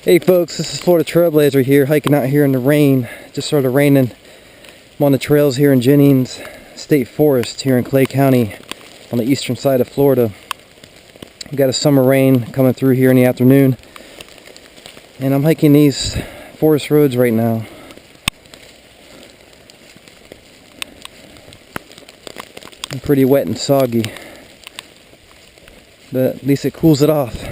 Hey folks, this is Florida Trailblazer here, hiking out here in the rain. Just started raining. I'm on the trails here in Jennings State Forest here in Clay County on the eastern side of Florida. We got a summer rain coming through here in the afternoon, and I'm hiking these forest roads right now. I'm pretty wet and soggy, but at least it cools it off.